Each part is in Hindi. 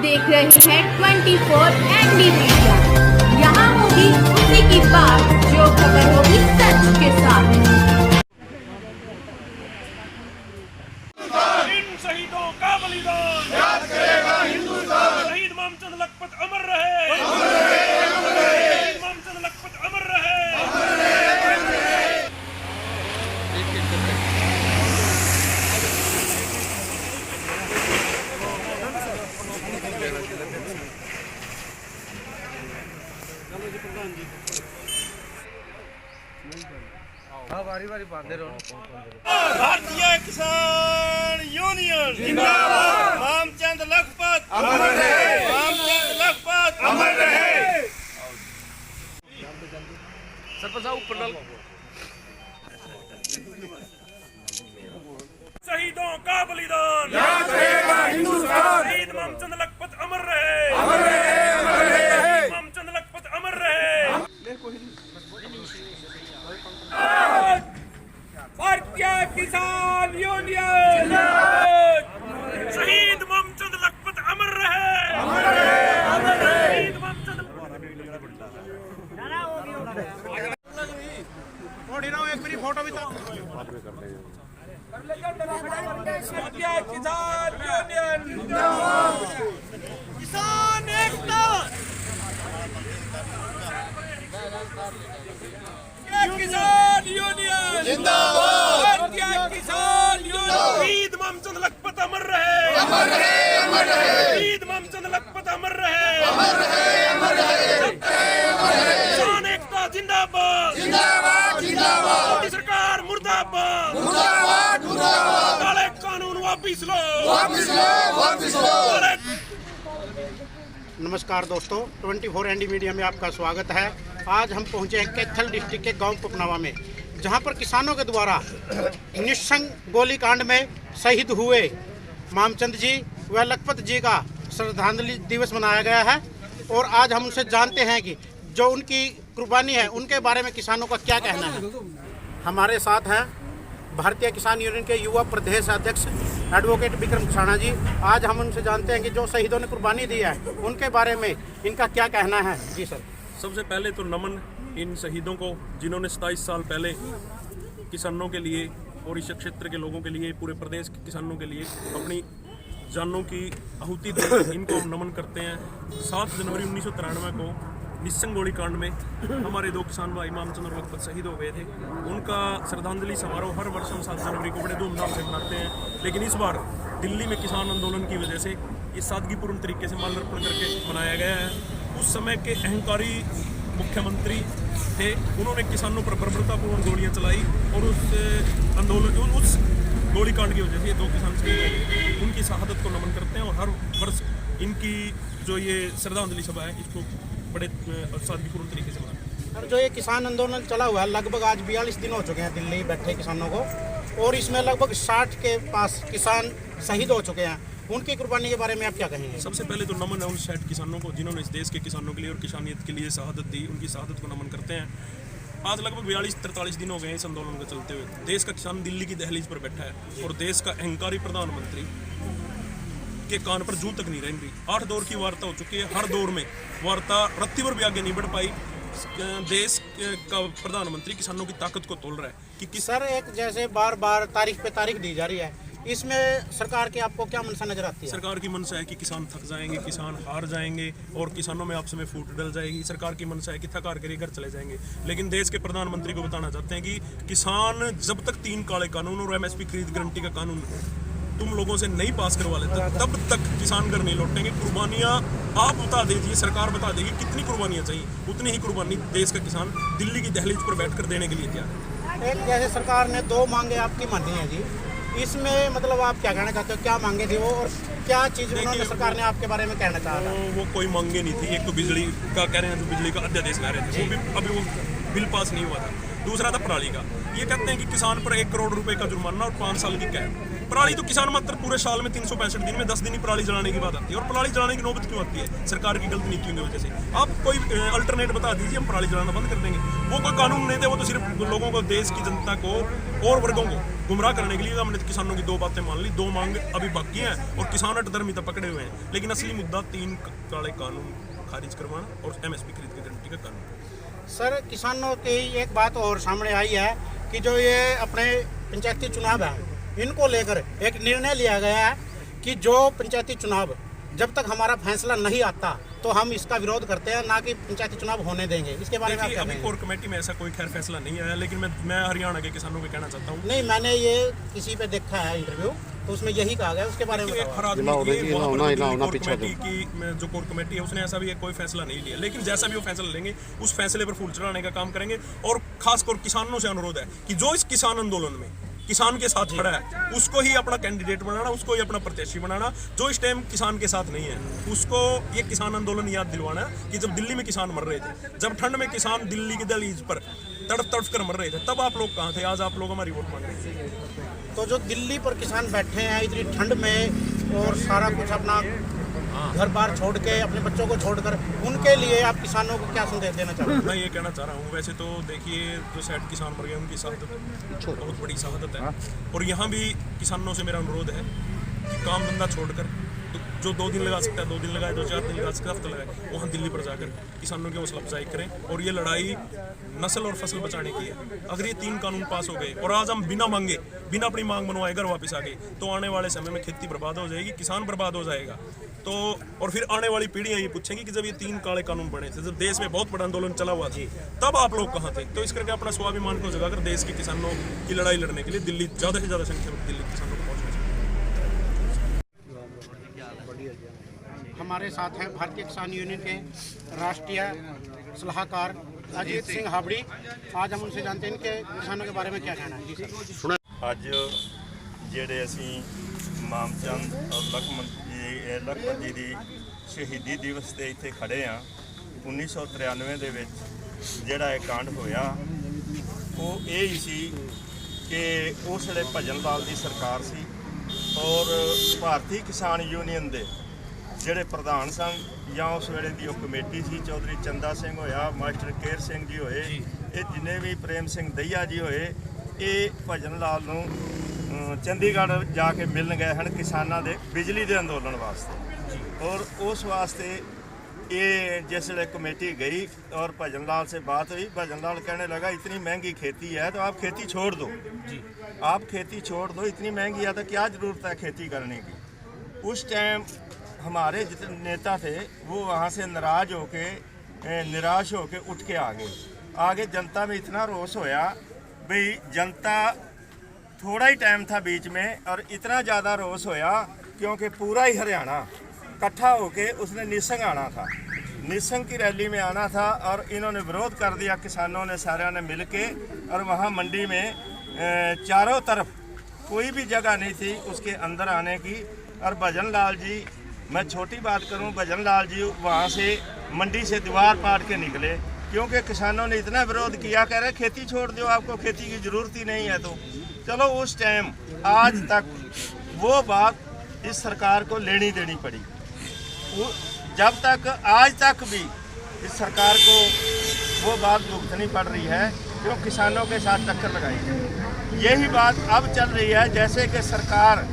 देख रहे हैं 24 एनडी मीडिया। यहाँ होगी उसी की बात जो खबर होगी सच के साथ। इन शहीदों का बलिदान याद करेगा हिंदुस्तान। शहीद मामचंद लखपत अमर रहे, अमर रहे, अमर रहे। शहीद मामचंद लखपत अमर रहे, अमर रहे, अमर रहे। भारतीय किसान यूनियन जिंदाबाद। मामचंद लखपत अमर रहे, मामचंद लखपत अमर रहे। सरपंच साहब ऊपर डाल। शहीदों का बलिदान याद रहेगा हिंदुस्तान। शहीद मामचंद लखपत अमर रहे, अमर रहे, अमर रहे। मामचंद लखपत अमर रहे। भारतीय किसान यूनियन जिंदाबाद। शहीद मामचंद लखपत अमर रहे, अमर रहे, अमर रहे। शहीद मामचंद एक मेरी फोटो भी भारतीय किसान यूनियन जिंदाबाद। किसान एकता, किसान यूनियन जिंदाबाद। भारतीय किसान यूनियन। शहीद मामचंद लखपत अमर रहे, अमर रहे, अमर रहे। शहीद मामचंद लखपत अमर रहे, अमर रहे, अमर रहे। किसान एकता जिंदाबाद, जिंदाबाद, जिंदाबाद। मोदी सरकार मुर्दाबाद, मुर्दाबाद, मुर्दाबाद। काले कानून वापिस लो, वापिस लो, वापिस लो। नमस्कार दोस्तों, 24 एनडी मीडिया में आपका स्वागत है। आज हम पहुंचे हैं कैथल डिस्ट्रिक्ट के गांव पपनावा में, जहां पर किसानों के द्वारा निशंक गोलीकांड में शहीद हुए मामचंद जी व लखपत जी का श्रद्धांजलि दिवस मनाया गया है। और आज हम उनसे जानते हैं कि जो उनकी कुर्बानी है उनके बारे में किसानों का क्या कहना है। हमारे साथ हैं भारतीय किसान यूनियन के युवा प्रदेश अध्यक्ष एडवोकेट विक्रम कुशाना जी। आज हम उनसे जानते हैं कि जो शहीदों ने कुर्बानी दी है उनके बारे में इनका क्या कहना है। जी सर। सबसे पहले तो नमन इन शहीदों को जिन्होंने 27 साल पहले किसानों के लिए और इस क्षेत्र के लोगों के लिए, पूरे प्रदेश के किसानों के लिए अपनी जानों की आहुति दी। इनको हम नमन करते हैं। 7 जनवरी 1993 को निशंक गोलीकांड में हमारे 2 किसान भाई मामचंद और लखपत शहीद हो गए थे। उनका श्रद्धांजलि समारोह हर वर्ष हम 7 जनवरी को बड़े धूमधाम से मनाते हैं, लेकिन इस बार दिल्ली में किसान आंदोलन की वजह से ये सादगीपूर्ण तरीके से माल्यार्पण करके मनाया गया है। उस समय के अहंकारी मुख्यमंत्री थे, उन्होंने किसानों पर बर्बरतापूर्ण गोलियां चलाई और उस आंदोलन, उस गोलीकांड की वजह से 2 किसान शहीद हो गए। उनकी शहादत को नमन करते हैं और हर वर्ष इनकी जो ये श्रद्धांजलि सभा है इसको बड़े सादगीपूर्ण तरीके से मनाते हैं। और जो ये किसान आंदोलन चला हुआ है, लगभग आज 42 दिन हो चुके हैं दिल्ली बैठे किसानों को, और इसमें लगभग 60 के पास किसान शहीद हो चुके हैं। उनकी कुर्बानी के बारे में आप क्या कहेंगे। सबसे पहले तो नमन है उन 60 किसानों को जिन्होंने इस देश के किसानों के लिए और किसानियत के लिए शहादत दी। उनकी शहादत को नमन करते हैं। आज लगभग 42-43 दिन हो गए इस आंदोलन को चलते हुए। देश का किसान दिल्ली की दहलीज पर बैठा है और देश का अहंकारी प्रधानमंत्री के कान पर जू तक नहीं रहेंगी। 8 दौर की वार्ता हो चुकी है। हर दौर में वार्ता रत्ती भर भी आगे नहीं बढ़ पाई। देश का प्रधानमंत्री किसानों की ताकत को तोल रहा है कि सर, एक जैसे बार बार तारीख पे तारीख दी जा रही है, इसमें सरकार की आपको क्या मंशा नजर आती है। सरकार की मंशा है कि किसान थक जाएंगे, किसान हार जाएंगे और किसानों में आपस में फूट डल जाएगी। सरकार की मंशा है कि थक हार कर घर चले जाएंगे। लेकिन देश के प्रधानमंत्री को बताना चाहते हैं कि किसान जब तक 3 काले कानून और MSP खरीद गारंटी का कानून तुम लोगों से नहीं पास करवा लेते तब तक किसान घर नहीं लौटेंगे। कुर्बानियां आप बता दीजिए, सरकार बता देगी कितनी कुर्बानियां चाहिए, उतनी ही कुर्बानी देश का किसान दिल्ली की दहलीज पर बैठकर देने के लिए तैयार है। एक जैसे सरकार ने 2 मांगे आपकी मानी है जी, इसमें मतलब आप क्या कहना चाहते हो, क्या मांगे थी वो और क्या चीज़ उन्होंने सरकार ने आपके बारे में कहना चाहा था। वो कोई मांगे नहीं थी। एक तो बिजली का कह रहे हैं, जो बिजली का अध्यादेश ला रहे थे, वो भी अभी वो बिल पास नहीं हुआ था। दूसरा था पराली का। ये कहते हैं कि किसान पर 1 करोड़ रुपए का जुर्माना और 5 साल की कैद। पराली तो किसान मात्र पूरे साल में 365 दिन में 10 दिन ही पराली जलाने की बात आती है। और पराली जलाने की नौबत क्यों आती है? सरकार की गलत नीतियों की वजह से। आप कोई अल्टरनेट बता दीजिए, हम पराली जलाना बंद कर देंगे। वो कोई कानून नहीं थे, वो तो सिर्फ लोगों को, देश की जनता को और वर्गों को गुमराह करने के लिए हमने किसानों की 2 बातें मान ली, 2 मांग अभी बाकी हैं और किसान अटधर्मी तक पकड़े हुए हैं। लेकिन असली मुद्दा 3 काले कानून खारिज करवाना और MSP खरीद की गारंटी का कानून। सर, किसानों की एक बात और सामने आई है कि जो ये अपने पंचायती चुनाव है, इनको लेकर एक निर्णय लिया गया है कि जो पंचायती चुनाव जब तक हमारा फैसला नहीं आता तो हम इसका विरोध करते हैं, ना कि पंचायती चुनाव होने देंगे। इसके बारे में आप क्या अभी कहेंगे? कोर कमेटी में ऐसा कोई खैर फैसला नहीं आया, लेकिन मैं हरियाणा के किसानों को कहना चाहता हूँ, नहीं, मैंने ये किसी पे देखा है इंटरव्यू, तो उसमें यही कहा गया। उसके बारे में बताओ। हर आदमी ये वहाँ पर कोर कमेटी की जो कोर कमेटी है उसने ऐसा भी कोई फैसला नहीं लिया, लेकिन जैसा भी वो फैसला लेंगे उस फैसले पर फूल चढ़ाने का काम करेंगे। और खासकर किसानों से अनुरोध है कि जो इस किसान आंदोलन में किसान के साथ खड़ा है उसको ही अपना कैंडिडेट बनाना, उसको ही अपना प्रत्याशी बनाना। जो इस टाइम किसान के साथ नहीं है उसको ये किसान आंदोलन याद दिलवाना कि जब दिल्ली में किसान मर रहे थे, जब ठंड में किसान दिल्ली की दहलीज पर तड़प तड़प कर मर रहे थे, तब आप लोग कहाँ थे? आज आप लोग हमारी वोट मांग रहे थे। तो जो दिल्ली पर किसान बैठे हैं इतनी ठंड में और सारा कुछ अपना घर बार छोड़ के, अपने बच्चों को छोड़कर, उनके लिए आप किसानों को क्या संदेश देना चाहते हैं? मैं ये कहना चाह रहा हूँ, वैसे तो देखिए जो 60 किसान मर गए उनकी शहादत बहुत बड़ी शहादत है। और यहाँ भी किसानों से मेरा अनुरोध है कि काम धंधा छोड़कर जो 2 दिन लगा सकता है 2 दिन लगाए, जो 4 दिन लगा सकता है हफ्ता लगाए, वहाँ दिल्ली पर जाकर किसानों की हौसला अफजाई करें। और ये लड़ाई नस्ल और फसल बचाने की है। अगर ये 3 कानून पास हो गए और आज हम बिना मांगे, बिना अपनी मांग बनवाए घर वापस आ गए, तो आने वाले समय में खेती बर्बाद हो जाएगी, किसान बर्बाद हो जाएगा। तो और फिर आने वाली पीढ़ियां ये पूछेंगी कि जब ये 3 काले कानून बने थे, जब देश में बहुत बड़ा आंदोलन चला हुआ था, तब आप लोग कहाँ थे? तो इस करके अपना स्वाभिमान को जगाकर देश के किसानों की लड़ाई लड़ने के लिए दिल्ली ज़्यादा से ज़्यादा संख्या में दिल्ली किसानों को पहुँचना चाहिए। हमारे साथ हैं भारतीय किसान यूनियन के राष्ट्रीय सलाहकार अजीत सिंह हाबड़ी। आज हम उनसे जानते हैं इनके किसानों के बारे में क्या कहना है। जी सर। ਅੱਜ ਜਿਹੜੇ ਅਸੀਂ ਮਾਮਚੰਦ ਔਰ ਲਖਪਤ ਜੀ ਦੀ ਸ਼ਹੀਦੀ ਦਿਵਸ ਤੇ ਇੱਥੇ ਖੜੇ ਆ, 1993 ਦੇ ਵਿੱਚ ਜਿਹੜਾ ਇਹ ਕਾਂਡ ਹੋਇਆ ਉਹ ਇਹ ਹੀ ਸੀ ਕਿ ਉਸ ਵੇਲੇ ਭਜਨ ਲਾਲ ਦੀ ਸਰਕਾਰ ਸੀ ਔਰ ਭਾਰਤੀ ਕਿਸਾਨ ਯੂਨੀਅਨ ਦੇ ਜਿਹੜੇ ਪ੍ਰਧਾਨ ਸਨ ਜਾਂ ਉਸ ਵੇਲੇ ਦੀ ਉਹ ਕਮੇਟੀ ਸੀ, ਚੌਧਰੀ ਚੰਦਾ ਸਿੰਘ ਹੋਇਆ, ਮਾਸਟਰ ਕੇਰ ਸਿੰਘ ਜੀ ਹੋਏ, ਇਹ ਜਿੰਨੇ ਵੀ ਪ੍ਰੇਮ ਸਿੰਘ ਦਈਆ ਜੀ ਹੋਏ, ਇਹ ਭਜਨ ਲਾਲ ਨੂੰ ਚੰਡੀਗੜ੍ਹ ਜਾ ਕੇ ਮਿਲਣ ਗਏ ਹਨ ਕਿਸਾਨਾਂ ਦੇ ਬਿਜਲੀ ਦੇ ਅੰਦੋਲਨ ਵਾਸਤੇ। और उस वास्ते ये जिस कमेटी गई और भजन लाल से बात हुई, भजन लाल कहने लगा इतनी महंगी खेती है तो आप खेती छोड़ दो जी, आप खेती छोड़ दो, इतनी महंगी है तो क्या ज़रूरत है खेती करने की। उस टाइम हमारे जितने नेता थे वो वहाँ से नाराज़ होके निराश होके उठ के आगे जनता में इतना रोष होया भाई, जनता थोड़ा ही टाइम था बीच में और इतना ज़्यादा रोष होया क्योंकि पूरा ही हरियाणा इकट्ठा होके उसने निसंग आना था, निसंग की रैली में आना था और इन्होंने विरोध कर दिया किसानों ने सारे ने मिल के। और वहाँ मंडी में चारों तरफ कोई भी जगह नहीं थी उसके अंदर आने की। और भजन लाल जी, मैं छोटी बात करूं, भजन लाल जी वहाँ से मंडी से दीवार पाट के निकले क्योंकि किसानों ने इतना विरोध किया, कह रहे खेती छोड़ दो, आपको खेती की ज़रूरत ही नहीं है। तो चलो उस टाइम आज तक वो बात इस सरकार को लेनी देनी पड़ी। जब तक आज तक भी इस सरकार को वो बात भुगतनी पड़ रही है जो किसानों के साथ टक्कर लगाई है। यही बात अब चल रही है, जैसे कि सरकार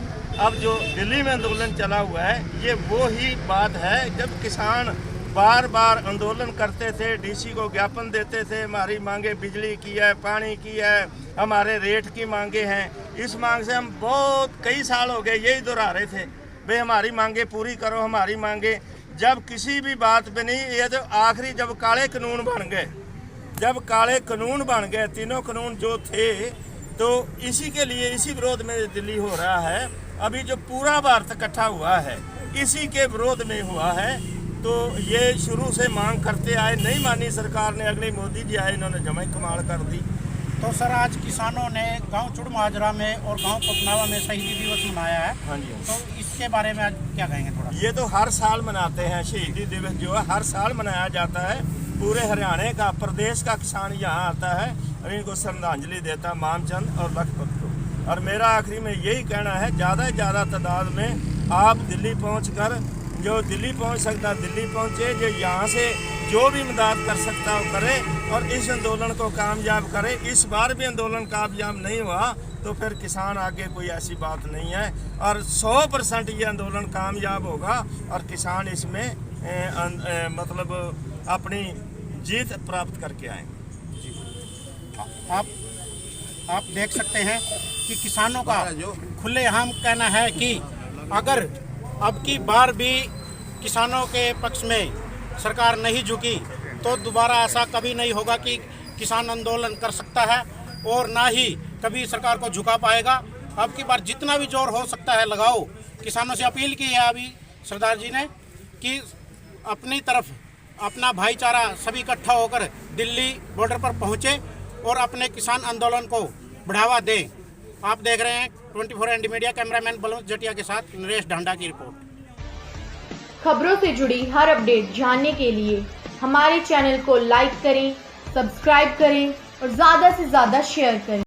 अब जो दिल्ली में आंदोलन चला हुआ है, ये वो ही बात है जब किसान बार बार आंदोलन करते थे, डीसी को ज्ञापन देते थे, हमारी मांगे बिजली की है, पानी की है, हमारे रेट की मांगे हैं। इस मांग से हम बहुत कई साल हो गए यही दोहरा रहे थे भाई हमारी मांगे पूरी करो, हमारी मांगे। जब किसी भी बात पे नहीं, ये तो आखिरी जब काले कानून बन गए, जब काले कानून बन गए, तीनों कानून जो थे, तो इसी के लिए, इसी विरोध में दिल्ली हो रहा है। अभी जो पूरा भारत इकट्ठा हुआ है इसी के विरोध में हुआ है। तो ये शुरू से मांग करते आए, नहीं मानी सरकार ने, अगले मोदी जी आए इन्होंने जमा ही कमाल कर दी। तो सर आज किसानों ने गांव चुड़माजरा में और गांव पपनावा में शहीदी दिवस मनाया है। हाँ जी। तो इसके बारे में आज क्या कहेंगे थोड़ा? ये तो हर साल मनाते हैं, शहीदी दिवस जो है हर साल मनाया जाता है। पूरे हरियाणा का, प्रदेश का किसान यहाँ आता है और इनको श्रद्धांजलि देता है, मामचंद और लखपत को। और मेरा आखिरी में यही कहना है, ज़्यादा से ज़्यादा तादाद में आप दिल्ली पहुँचकर, जो दिल्ली पहुँच सकता दिल्ली पहुँचे, जो यहाँ से जो भी मदद कर सकता हो करे और इस आंदोलन को कामयाब करे। इस बार भी आंदोलन कामयाब नहीं हुआ तो फिर किसान आगे कोई ऐसी बात नहीं है। और 100% ये आंदोलन कामयाब होगा और किसान इसमें मतलब अपनी जीत प्राप्त करके आएंगे। आप देख सकते हैं कि किसानों का खुलेआम कहना है कि अगर अब की बार भी किसानों के पक्ष में सरकार नहीं झुकी तो दोबारा ऐसा कभी नहीं होगा कि किसान आंदोलन कर सकता है और ना ही कभी सरकार को झुका पाएगा। अब की बार जितना भी जोर हो सकता है लगाओ। किसानों से अपील की है अभी सरदार जी ने कि अपनी तरफ अपना भाईचारा सभी इकट्ठा होकर दिल्ली बॉर्डर पर पहुंचे और अपने किसान आंदोलन को बढ़ावा दें। आप देख रहे हैं 24 ND media, cameraman Balwant Jatia के साथ नरेश ढांडा की रिपोर्ट। खबरों से जुड़ी हर अपडेट जानने के लिए हमारे चैनल को लाइक करें, सब्सक्राइब करें और ज़्यादा से ज़्यादा शेयर करें।